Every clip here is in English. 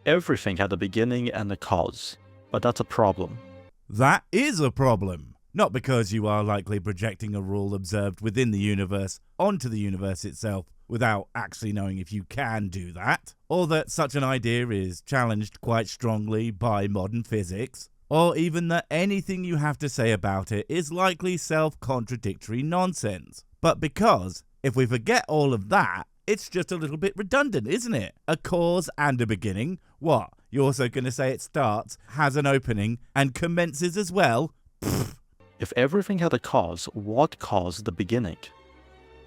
Everything had a beginning and a cause, but that's a problem. That is a problem. Not because you are likely projecting a rule observed within the universe onto the universe itself without actually knowing if you can do that, or that such an idea is challenged quite strongly by modern physics, or even that anything you have to say about it is likely self-contradictory nonsense. But because, if we forget all of that, it's just a little bit redundant, isn't it? A cause and a beginning. What? You're also going to say it starts, has an opening, and commences as well? Pfft. If everything had a cause, what caused the beginning?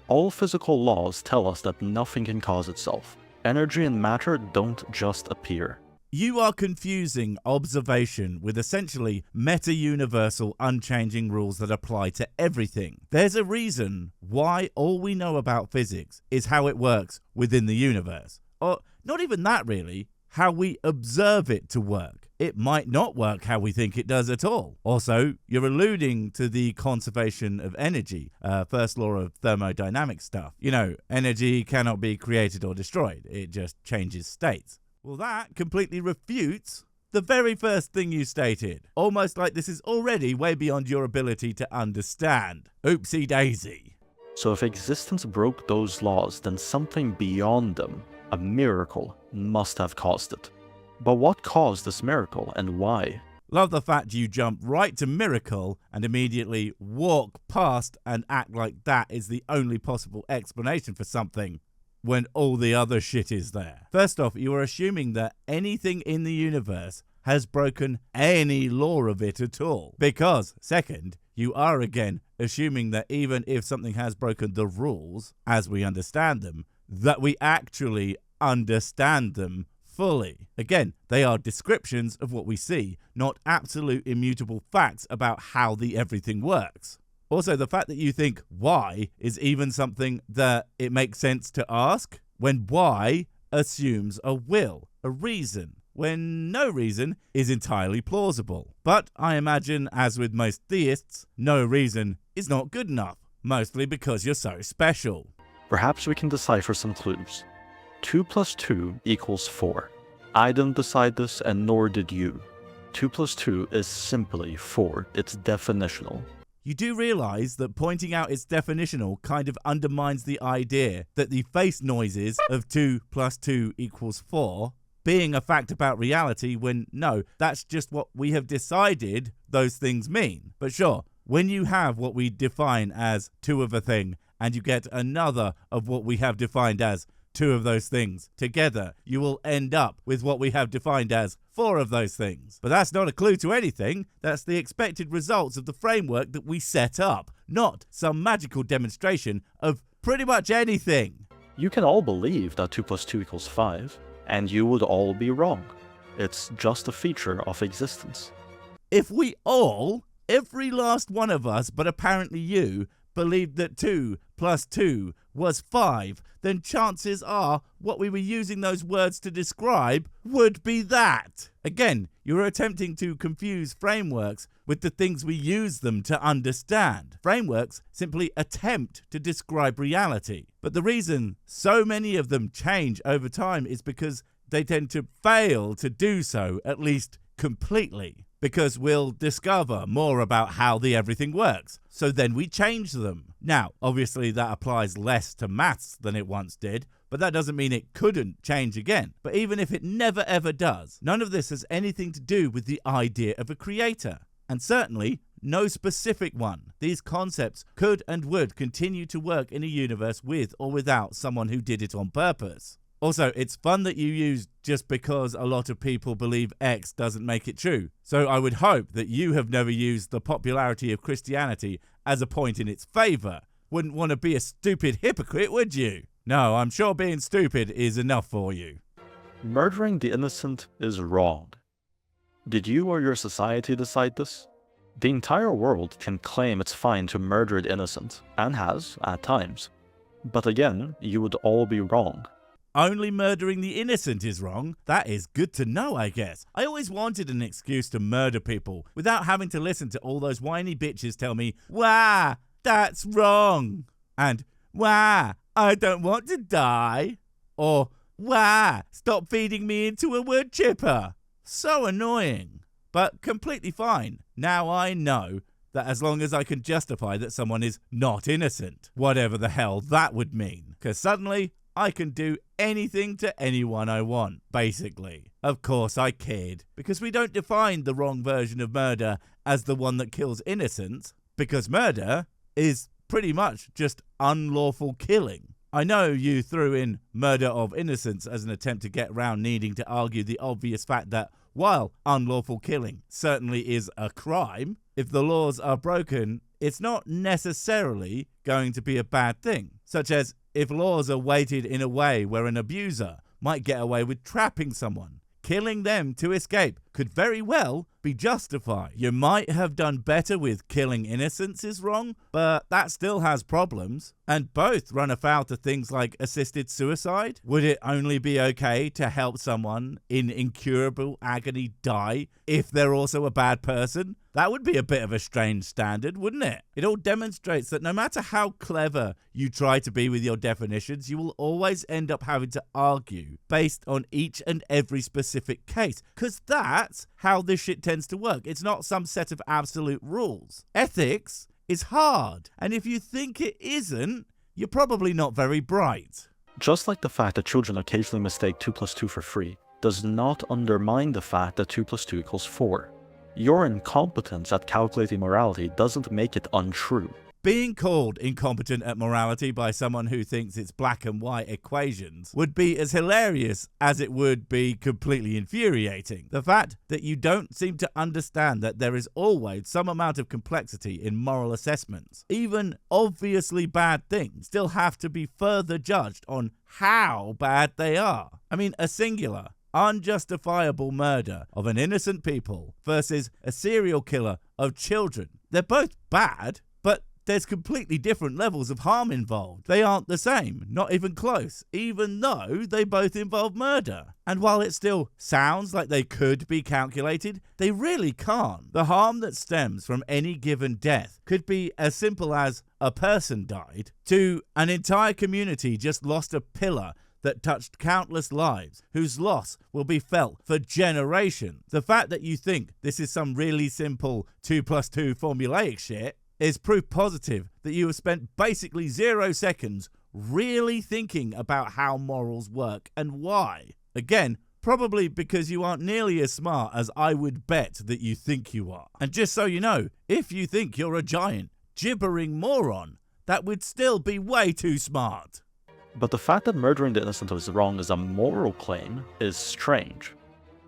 All physical laws tell us that nothing can cause itself. Energy and matter don't just appear. You are confusing observation with essentially meta-universal unchanging rules that apply to everything. There's a reason why all we know about physics is how it works within the universe. Or not even that really, how we observe it to work. It might not work how we think it does at all. Also, you're alluding to the conservation of energy, first law of thermodynamics stuff. You know, energy cannot be created or destroyed, it just changes states. Well, that completely refutes the very first thing you stated. Almost like this is already way beyond your ability to understand. Oopsie daisy. So if existence broke those laws, then something beyond them, a miracle, must have caused it. But what caused this miracle and why? Love the fact you jump right to miracle and immediately walk past and act like that is the only possible explanation for something, when all the other shit is there. First off, you are assuming that anything in the universe has broken any law of it at all. Because, second, you are again assuming that even if something has broken the rules, as we understand them, that we actually understand them fully. Again, they are descriptions of what we see, not absolute immutable facts about how the everything works. Also, the fact that you think why is even something that it makes sense to ask, when why assumes a will, a reason, when no reason is entirely plausible. But I imagine, as with most theists, no reason is not good enough, mostly because you're so special. Perhaps we can decipher some clues. 2 plus 2 equals 4. I didn't decide this, and nor did you. 2 plus 2 is simply 4. It's definitional. You do realise that pointing out it's definitional kind of undermines the idea that the face noises of 2 plus 2 equals 4 being a fact about reality, when no, that's just what we have decided those things mean. But sure, when you have what we define as 2 of a thing and you get another of what we have defined as 2 of those things together, you will end up with what we have defined as 4 of those things. But that's not a clue to anything. That's the expected results of the framework that we set up, not some magical demonstration of pretty much anything. You can all believe that 2 plus 2 equals 5, and you would all be wrong. It's just a feature of existence. If we all, every last one of us, but apparently you, believed that 2 plus 2 was 5, then chances are what we were using those words to describe would be that. Again, you're attempting to confuse frameworks with the things we use them to understand. Frameworks simply attempt to describe reality. But the reason so many of them change over time is because they tend to fail to do so, at least completely. Because we'll discover more about how the everything works, so then we change them. Now, obviously that applies less to maths than it once did, but that doesn't mean it couldn't change again. But even if it never ever does, none of this has anything to do with the idea of a creator. And certainly, no specific one. These concepts could and would continue to work in a universe with or without someone who did it on purpose. Also, it's fun that you use just because a lot of people believe X doesn't make it true. So I would hope that you have never used the popularity of Christianity as a point in its favour. Wouldn't want to be a stupid hypocrite, would you? No, I'm sure being stupid is enough for you. Murdering the innocent is wrong. Did you or your society decide this? The entire world can claim it's fine to murder the innocent, and has, at times. But again, you would all be wrong. Only murdering the innocent is wrong? That is good to know, I guess. I always wanted an excuse to murder people without having to listen to all those whiny bitches tell me, "Wah, that's wrong." And, "Wah, I don't want to die." Or, Wah! Stop feeding me into a wood chipper. So annoying. But completely fine. Now I know that as long as I can justify that someone is not innocent, whatever the hell that would mean. Because suddenly, I can do anything to anyone I want, basically. Of course I kid, because we don't define the wrong version of murder as the one that kills innocents, because murder is pretty much just unlawful killing. I know you threw in murder of innocence as an attempt to get around needing to argue the obvious fact that while unlawful killing certainly is a crime, if the laws are broken, it's not necessarily going to be a bad thing, such as if laws are weighted in a way where an abuser might get away with trapping someone. Killing them to escape could very well be justified. You might have done better with killing innocents is wrong, but that still has problems. And both run afoul to things like assisted suicide. Would it only be okay to help someone in incurable agony die if they're also a bad person? That would be a bit of a strange standard, wouldn't it? It all demonstrates that no matter how clever you try to be with your definitions, you will always end up having to argue based on each and every specific case. Because that's how this shit tends to work. It's not some set of absolute rules. Ethics is hard, and if you think it isn't, you're probably not very bright. Just like the fact that children occasionally mistake 2 plus 2 for 3 does not undermine the fact that 2 plus 2 equals 4. Your incompetence at calculating morality doesn't make it untrue. Being called incompetent at morality by someone who thinks it's black and white equations would be as hilarious as it would be completely infuriating. The fact that you don't seem to understand that there is always some amount of complexity in moral assessments. Even obviously bad things still have to be further judged on how bad they are. I mean, a singular, unjustifiable murder of an innocent people versus a serial killer of children. They're both bad, but there's completely different levels of harm involved. They aren't the same, not even close, even though they both involve murder. And while it still sounds like they could be calculated, they really can't. The harm that stems from any given death could be as simple as a person died, to an entire community just lost a pillar that touched countless lives, whose loss will be felt for generations. The fact that you think this is some really simple 2 plus 2 formulaic shit is proof positive that you have spent basically 0 seconds really thinking about how morals work and why. Again, probably because you aren't nearly as smart as I would bet that you think you are. And just so you know, if you think you're a giant, gibbering moron, that would still be way too smart. But the fact that murdering the innocent is wrong is a moral claim is strange.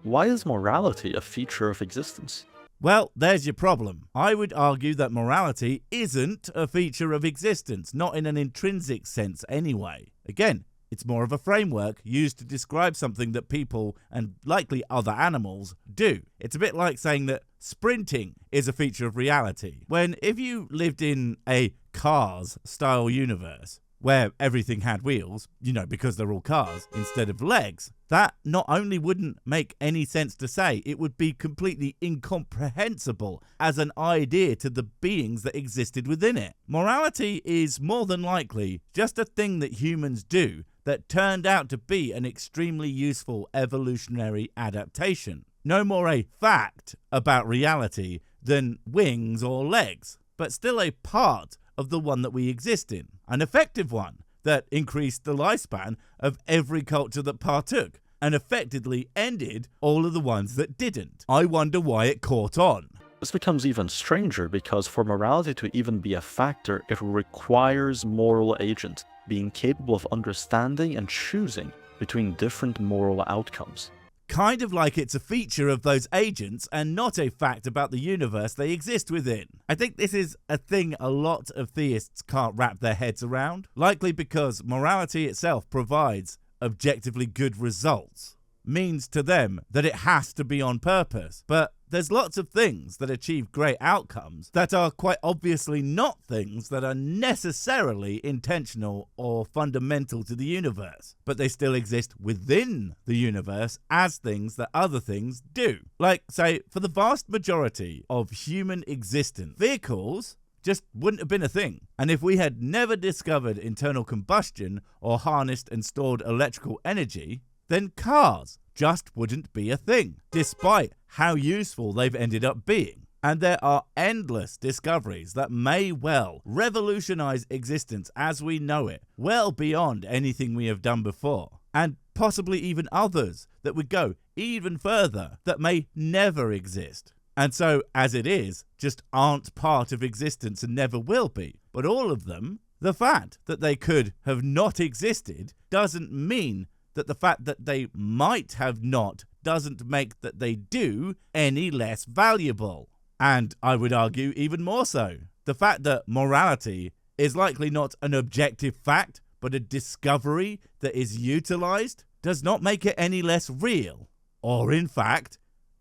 Why is morality a feature of existence? Well, there's your problem. I would argue that morality isn't a feature of existence, not in an intrinsic sense anyway. Again, it's more of a framework used to describe something that people, and likely other animals, do. It's a bit like saying that sprinting is a feature of reality, when if you lived in a Cars-style universe, where everything had wheels, because they're all cars, instead of legs, that not only wouldn't make any sense to say, it would be completely incomprehensible as an idea to the beings that existed within it. Morality is more than likely just a thing that humans do that turned out to be an extremely useful evolutionary adaptation. No more a fact about reality than wings or legs, but still a part of the one that we exist in. An effective one that increased the lifespan of every culture that partook and effectively ended all of the ones that didn't. I wonder why it caught on. This becomes even stranger because for morality to even be a factor, it requires moral agent being capable of understanding and choosing between different moral outcomes. Kind of like it's a feature of those agents and not a fact about the universe they exist within. I think this is a thing a lot of theists can't wrap their heads around, likely because morality itself provides objectively good results. Means to them that it has to be on purpose, but there's lots of things that achieve great outcomes that are quite obviously not things that are necessarily intentional or fundamental to the universe, but they still exist within the universe as things that other things do. Like, say, for the vast majority of human existence, vehicles just wouldn't have been a thing. And if we had never discovered internal combustion or harnessed and stored electrical energy, then cars just wouldn't be a thing, despite how useful they've ended up being. And there are endless discoveries that may well revolutionize existence as we know it, well beyond anything we have done before. And possibly even others that would go even further that may never exist. And so, as it is, just aren't part of existence and never will be. But all of them, the fact that they could have not existed doesn't mean that the fact that they might have not doesn't make that they do any less valuable. And I would argue even more so. The fact that morality is likely not an objective fact, but a discovery that is utilized, does not make it any less real, or in fact,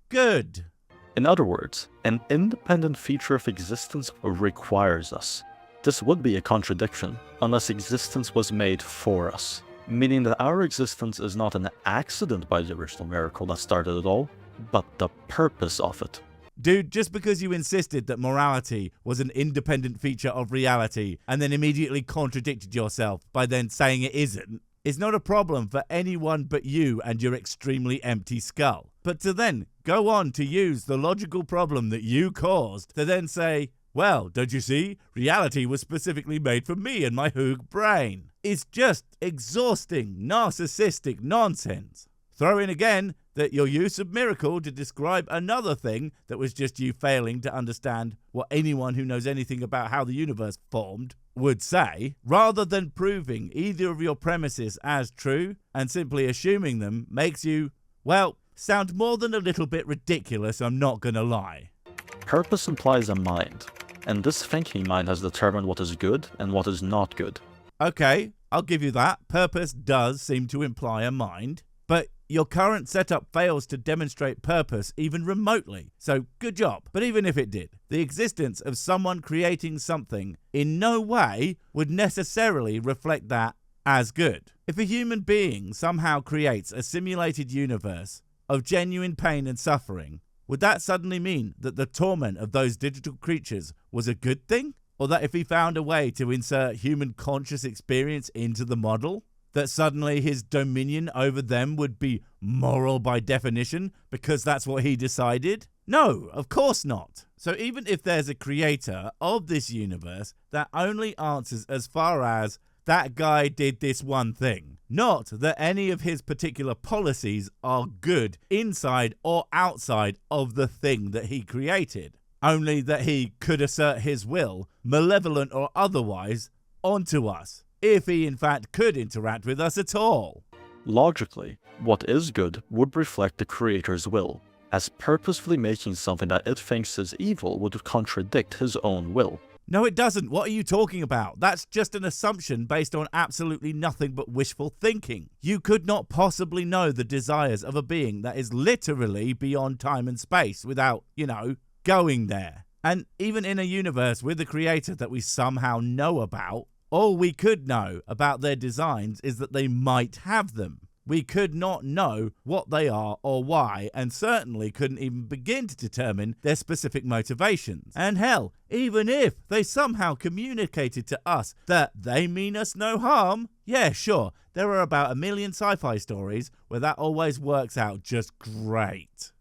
good. In other words, an independent feature of existence requires us. This would be a contradiction unless existence was made for us, meaning that our existence is not an accident by the original miracle that started it all, but the purpose of it. Dude, just because you insisted that morality was an independent feature of reality and then immediately contradicted yourself by then saying it isn't, is not a problem for anyone but you and your extremely empty skull. But to then go on to use the logical problem that you caused to then say, well, don't you see, reality was specifically made for me and my hoog brain, is just exhausting, narcissistic nonsense. Throw in again that your use of miracle to describe another thing that was just you failing to understand what anyone who knows anything about how the universe formed would say, rather than proving either of your premises as true and simply assuming them makes you, well, sound more than a little bit ridiculous, I'm not gonna lie. Purpose implies a mind, and this thinking mind has determined what is good and what is not good. Okay, I'll give you that. Purpose does seem to imply a mind, but your current setup fails to demonstrate purpose even remotely, so good job. But even if it did, the existence of someone creating something in no way would necessarily reflect that as good. If a human being somehow creates a simulated universe of genuine pain and suffering, would that suddenly mean that the torment of those digital creatures was a good thing? Or that if he found a way to insert human conscious experience into the model, that suddenly his dominion over them would be moral by definition because that's what he decided? No, of course not. So even if there's a creator of this universe, that only answers as far as that guy did this one thing. Not that any of his particular policies are good inside or outside of the thing that he created. Only that he could assert his will, malevolent or otherwise, onto us, if he in fact could interact with us at all. Logically, what is good would reflect the creator's will, as purposefully making something that it thinks is evil would contradict his own will. No, it doesn't. What are you talking about? That's just an assumption based on absolutely nothing but wishful thinking. You could not possibly know the desires of a being that is literally beyond time and space without, going there. And even in a universe with a creator that we somehow know about, all we could know about their designs is that they might have them. We could not know what they are or why, and certainly couldn't even begin to determine their specific motivations. And hell, even if they somehow communicated to us that they mean us no harm, yeah, sure, there are about 1 million sci-fi stories where that always works out just great.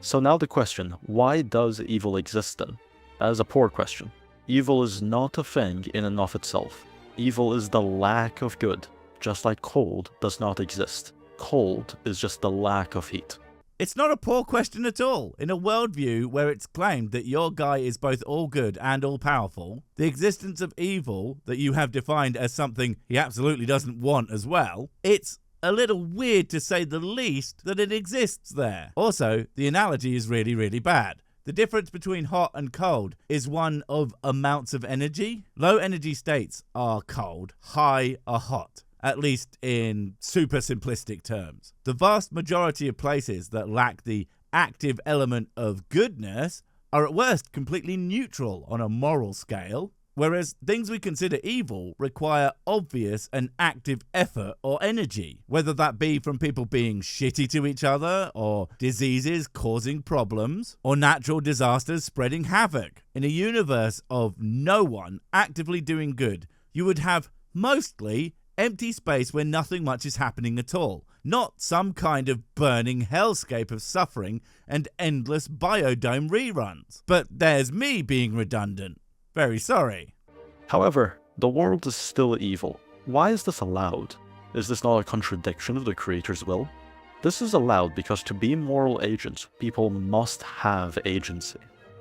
So now the question, why does evil exist then? That is a poor question. Evil is not a thing in and of itself. Evil is the lack of good, just like cold does not exist. Cold is just the lack of heat. It's not a poor question at all. In a worldview where it's claimed that your guy is both all good and all powerful, the existence of evil that you have defined as something he absolutely doesn't want as well, it's a little weird to say the least that it exists there. Also, the analogy is really, really bad. The difference between hot and cold is one of amounts of energy. Low energy states are cold, high are hot, at least in super simplistic terms. The vast majority of places that lack the active element of goodness are at worst completely neutral on a moral scale, whereas things we consider evil require obvious and active effort or energy, whether that be from people being shitty to each other, or diseases causing problems, or natural disasters spreading havoc. In a universe of no one actively doing good, you would have mostly Empty space where nothing much is happening at all. Not some kind of burning hellscape of suffering and endless biodome reruns. But there's me being redundant. Very sorry. However, the world is still evil. Why is this allowed? Is this not a contradiction of the creator's will? This is allowed because to be moral agents, people must have agency,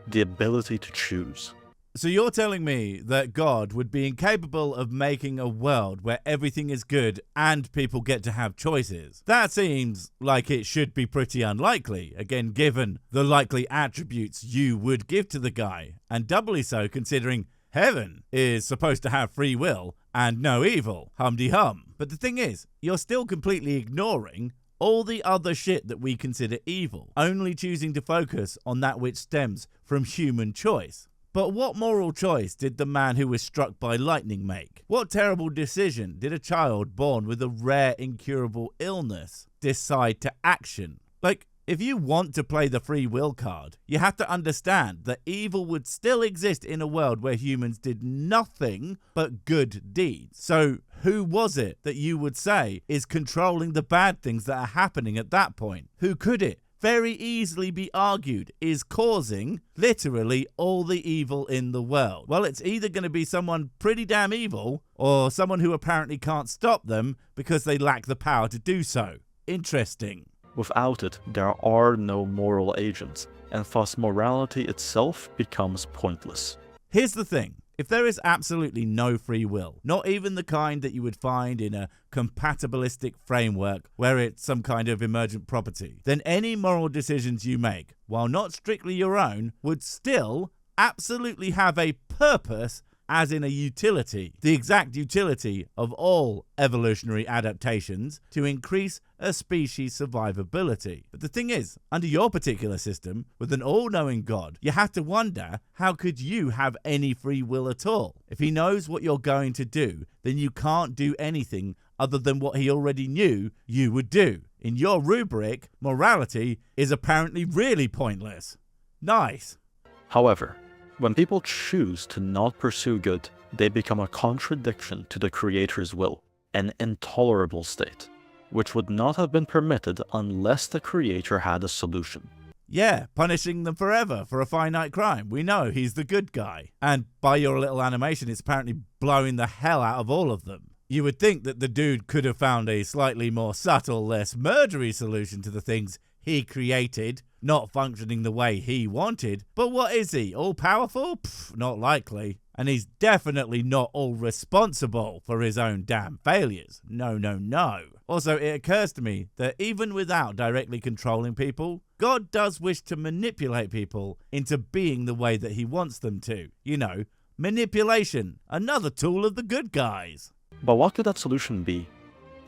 the ability to choose. So you're telling me that God would be incapable of making a world where everything is good and people get to have choices? That seems like it should be pretty unlikely, again given the likely attributes you would give to the guy, and doubly so considering heaven is supposed to have free will and no evil, hum-de-hum. But the thing is, you're still completely ignoring all the other shit that we consider evil, only choosing to focus on that which stems from human choice. But what moral choice did the man who was struck by lightning make? What terrible decision did a child born with a rare incurable illness decide to action? Like, if you want to play the free will card, you have to understand that evil would still exist in a world where humans did nothing but good deeds. So who was it that you would say is controlling the bad things that are happening at that point? Who could it very easily be argued is causing literally all the evil in the world? Well, it's either going to be someone pretty damn evil or someone who apparently can't stop them because they lack the power to do so. Interesting. Without it, there are no moral agents, and thus morality itself becomes pointless. Here's the thing. If there is absolutely no free will, not even the kind that you would find in a compatibilistic framework where it's some kind of emergent property, then any moral decisions you make, while not strictly your own, would still absolutely have a purpose, as in a utility, the exact utility of all evolutionary adaptations to increase a species' survivability. But the thing is, under your particular system, with an all-knowing God, you have to wonder, how could you have any free will at all? If he knows what you're going to do, then you can't do anything other than what he already knew you would do. In your rubric, morality is apparently really pointless. Nice. However, when people choose to not pursue good, they become a contradiction to the Creator's will, an intolerable state, which would not have been permitted unless the Creator had a solution. Yeah, punishing them forever for a finite crime. We know he's the good guy. And by your little animation, it's apparently blowing the hell out of all of them. You would think that the dude could have found a slightly more subtle, less murdery solution to the things he created, not functioning the way he wanted. But what is he, all-powerful? Not likely. And he's definitely not all responsible for his own damn failures. No, no, no. Also, it occurs to me that even without directly controlling people, God does wish to manipulate people into being the way that he wants them to. You know, manipulation, another tool of the good guys. But what could that solution be?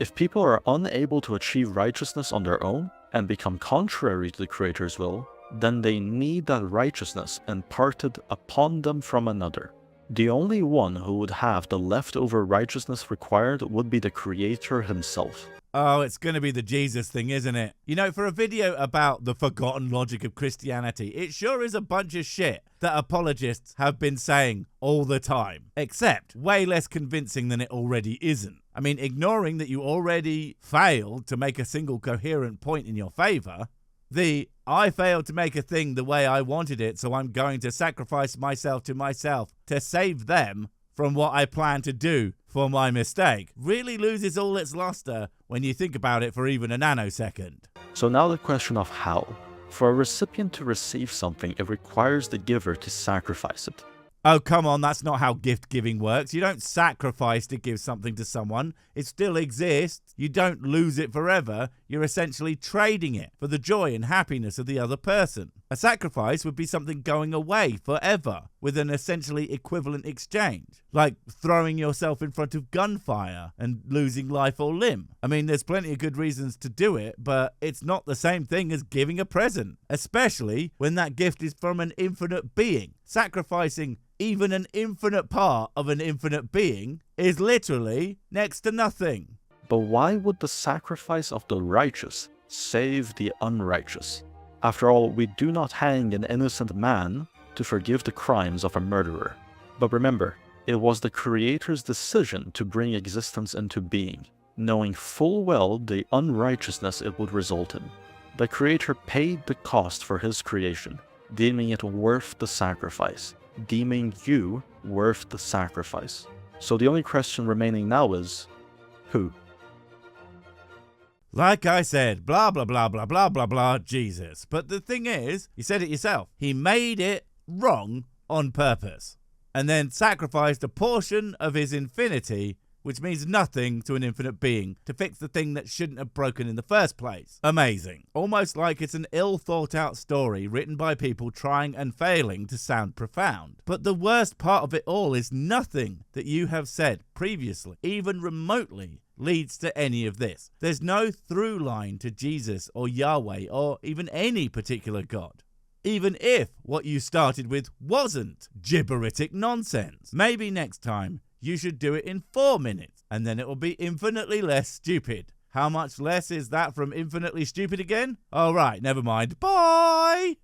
If people are unable to achieve righteousness on their own and become contrary to the Creator's will, then they need that righteousness imparted upon them from another. The only one who would have the leftover righteousness required would be the Creator himself. Oh, it's going to be the Jesus thing, isn't it? You know, for a video about the forgotten logic of Christianity, it sure is a bunch of shit that apologists have been saying all the time. Except way less convincing than it already isn't. I mean, ignoring that you already failed to make a single coherent point in your favor, I failed to make a thing the way I wanted it, so I'm going to sacrifice myself to save them from what I plan to do for my mistake, really loses all its luster when you think about it for even a nanosecond. So now the question of how. For a recipient to receive something, it requires the giver to sacrifice it. Oh, come on, that's not how gift giving works. You don't sacrifice to give something to someone. It still exists. You don't lose it forever. You're essentially trading it for the joy and happiness of the other person. A sacrifice would be something going away forever with an essentially equivalent exchange, like throwing yourself in front of gunfire and losing life or limb. I mean, there's plenty of good reasons to do it, but it's not the same thing as giving a present, especially when that gift is from an infinite being. Sacrificing even an infinite part of an infinite being is literally next to nothing. But why would the sacrifice of the righteous save the unrighteous? After all, we do not hang an innocent man to forgive the crimes of a murderer. But remember, It was the Creator's decision to bring existence into being, knowing full well the unrighteousness it would result in. The Creator paid the cost for his creation, deeming it worth the sacrifice, deeming you worth the sacrifice. So the only question remaining now is, who? Like I said, blah, blah, blah, blah, blah, blah, blah, Jesus. But the thing is, you said it yourself, he made it wrong on purpose, and then sacrificed a portion of his infinity, which means nothing to an infinite being, to fix the thing that shouldn't have broken in the first place. Amazing. Almost like it's an ill-thought-out story written by people trying and failing to sound profound. But the worst part of it all is nothing that you have said previously, even remotely, leads to any of this. There's no through line to Jesus or Yahweh or even any particular God. Even if what you started with wasn't gibberitic nonsense. Maybe next time you should do it in 4 minutes, and then it will be infinitely less stupid. How much less is that from infinitely stupid again? All right, never mind. Bye!